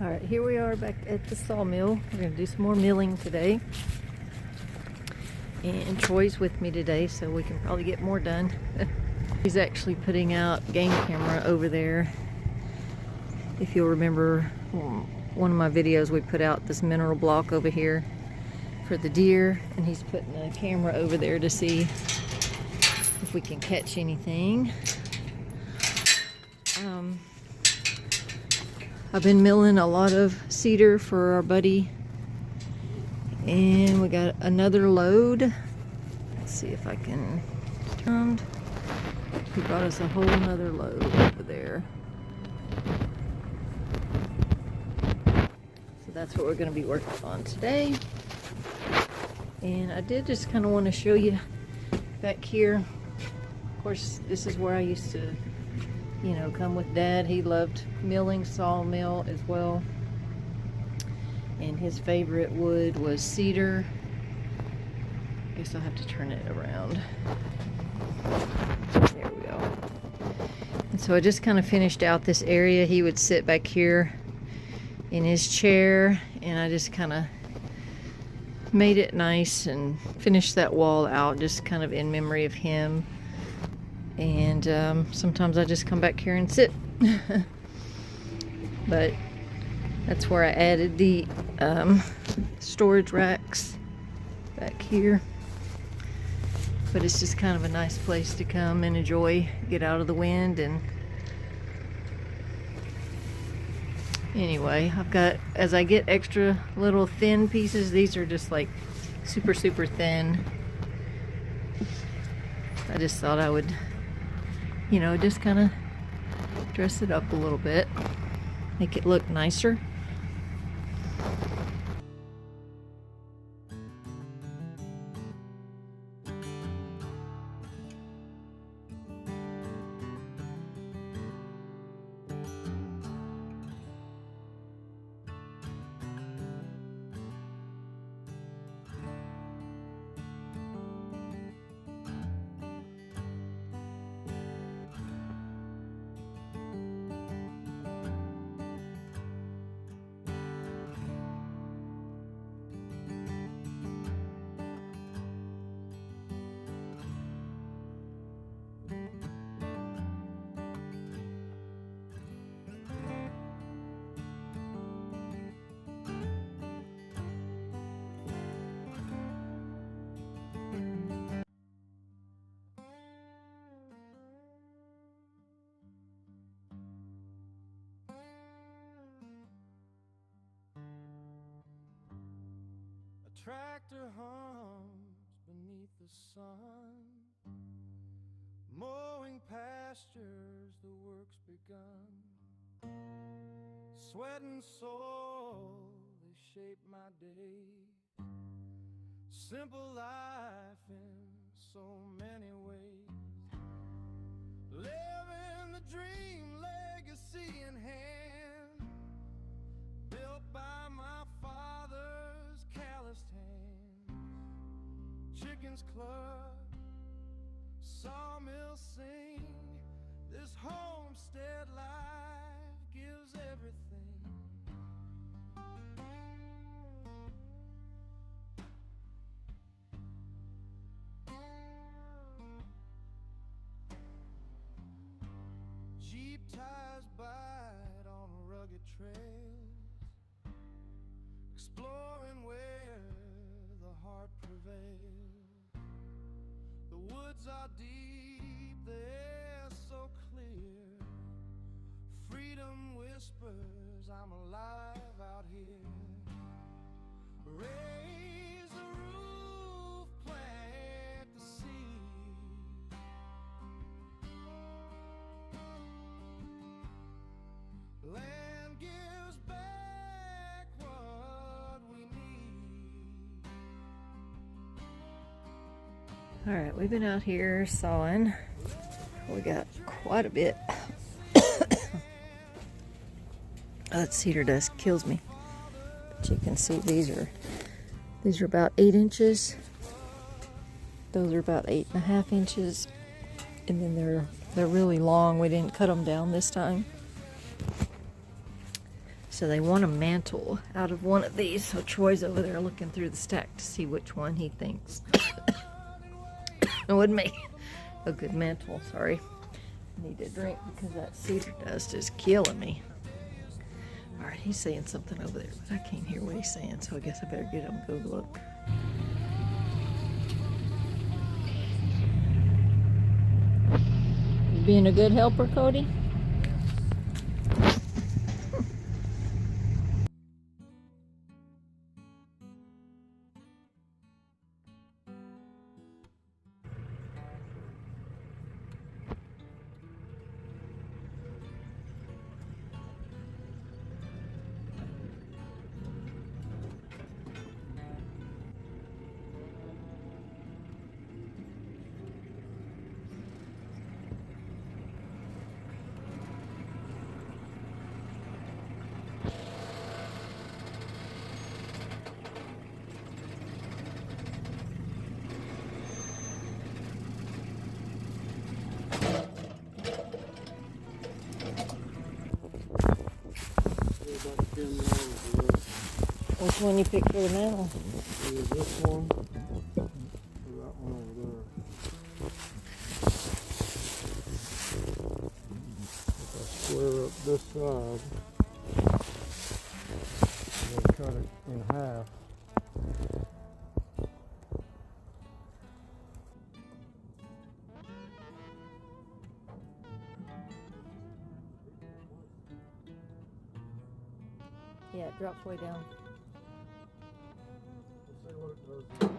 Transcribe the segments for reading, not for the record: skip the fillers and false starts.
Alright, here we are back at the sawmill. We're going to do some more milling today. And Troy's with me today, so we can probably get more done. He's actually putting out game camera over there. If you'll remember one of my videos, we put out this mineral block over here for the deer, and he's putting a camera over there to see if we can catch anything. I've been milling a lot of cedar for our buddy, and we got another load. Let's see if I can turn. He brought us a whole nother load over there. So that's what we're going to be working on today. And I did just kind of want to show you back here. Of course, this is where I used to, you know, come with Dad. He loved milling, sawmill as well. And his favorite wood was cedar. I guess I'll have to turn it around. There we go. And so I just kind of finished out this area. He would sit back here in his chair, and I just kind of made it nice and finished that wall out just kind of in memory of him. And sometimes I just come back here and sit. But that's where I added the storage racks back here. But it's just kind of a nice place to come and enjoy, get out of the wind. And anyway, I've got, as I get extra little thin pieces, these are just like super thin. I just thought I would, you know, just kind of dress it up a little bit, make it look nicer. Tractor hums beneath the sun, mowing pastures, the work's begun. Sweat and soul, they shape my day. Simple life in so many ways. Living the dream, legacy in hand, built by my father's calloused hands. Chickens cluck, sawmill sing. This homestead life gives everything. Jeep tires bite on rugged trails, exploring where the heart prevails. The woods are deep, the air so clear. Freedom whispers, I'm alive out here. Raise the roof, plant the seed. Land gives back what we need. Alright, we've been out here sawing. We got quite a bit. That cedar dust kills me. But you can see these are about 8 inches. Those are about 8.5 inches. And then they're really long. We didn't cut them down this time. So they want a mantle out of one of these. So Troy's over there looking through the stack to see which one he thinks would make a good mantle. Sorry. I need a drink because that cedar dust is killing me. Alright, he's saying something over there, but I can't hear what he's saying, so I guess I better get him and go look. You being a good helper, Cody? Which one you picked for the mantle? Is this one or that one over there? If I square up this side and then cut it in half. Yeah, it drops way down. Let's see what it does.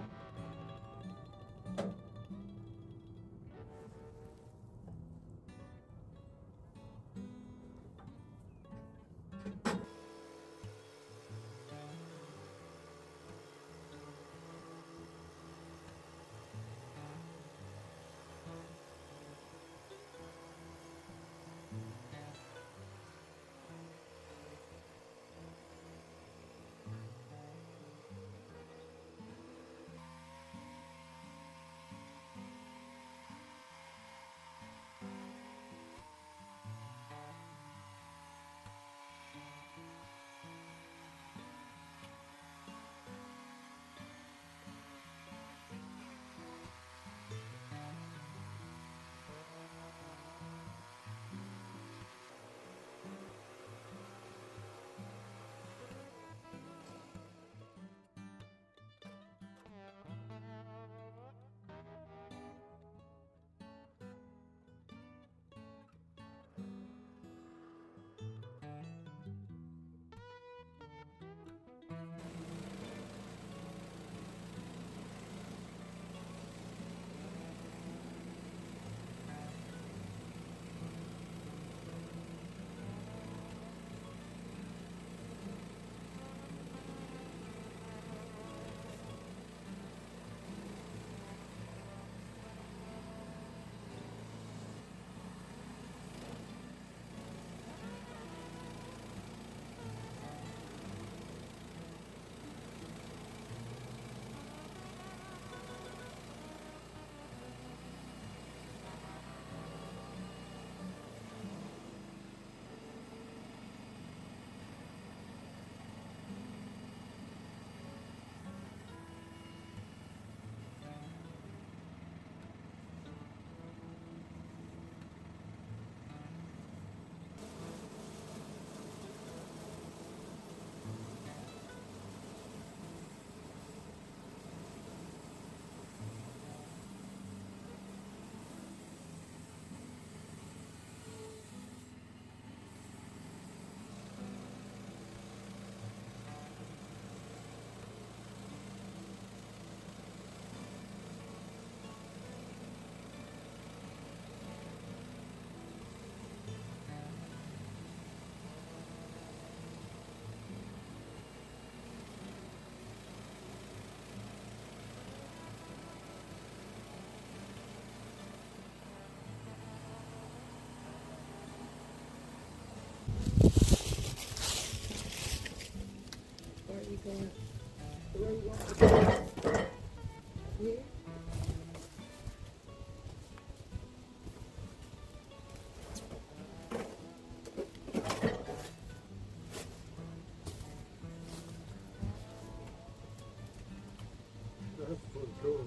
Cool.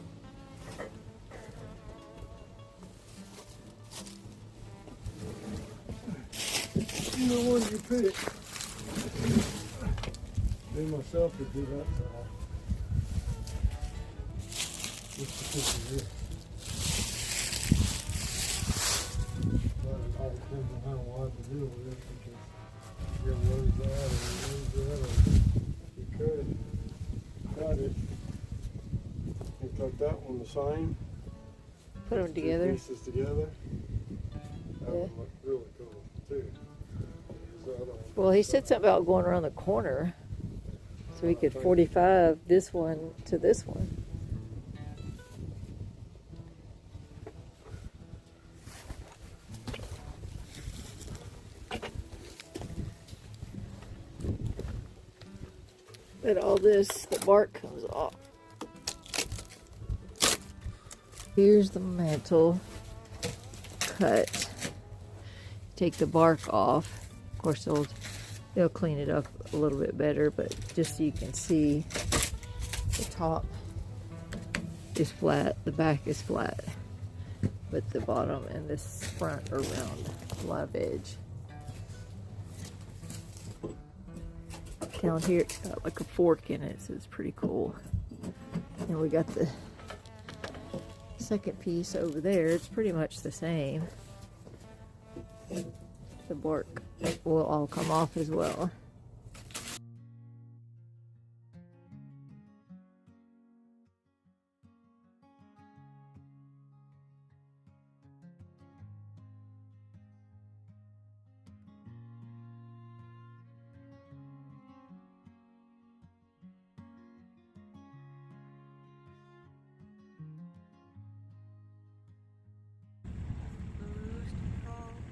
You know what you pick? Me myself could do that side. Just a piece of this. But it all depends on how wide the deal is, because you lose that or you lose that, or you could cut it and cut that one the same. Put them together. Two pieces together. That Yeah. would look really cool too. Use that on Well, he the said side. something about going around the corner, so he could 45 this one to this one. But all this, the bark comes off. Here's the mantle cut. Take the bark off. Of course, they'll clean it up a little bit better, but just so you can see, the top is flat, the back is flat, but the bottom and this front are round, live edge. Down here, it's got like a fork in it, so it's pretty cool. And we got the second piece over there. It's pretty much the same. The bark will all come off as well. The rooster crows,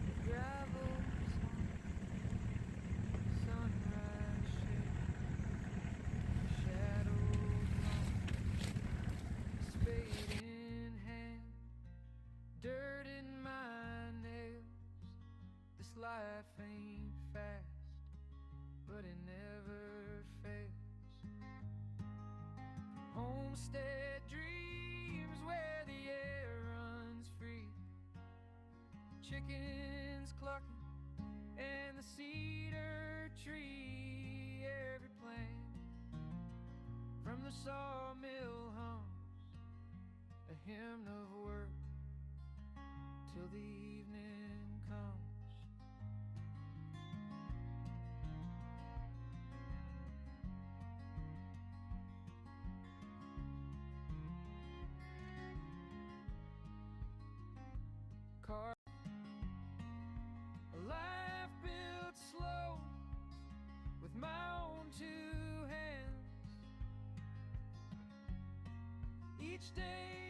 the gravel song, sunrise shake, shadows long, spade in hand, dirt in my nails. This life ain't fast, but it never fails. Homestead dreams where the air runs free, chickens clucking and the cedar tree. Every plant from the sawmill hums a hymn of work till the evening comes. Car, a life built slow with my own two hands. Each day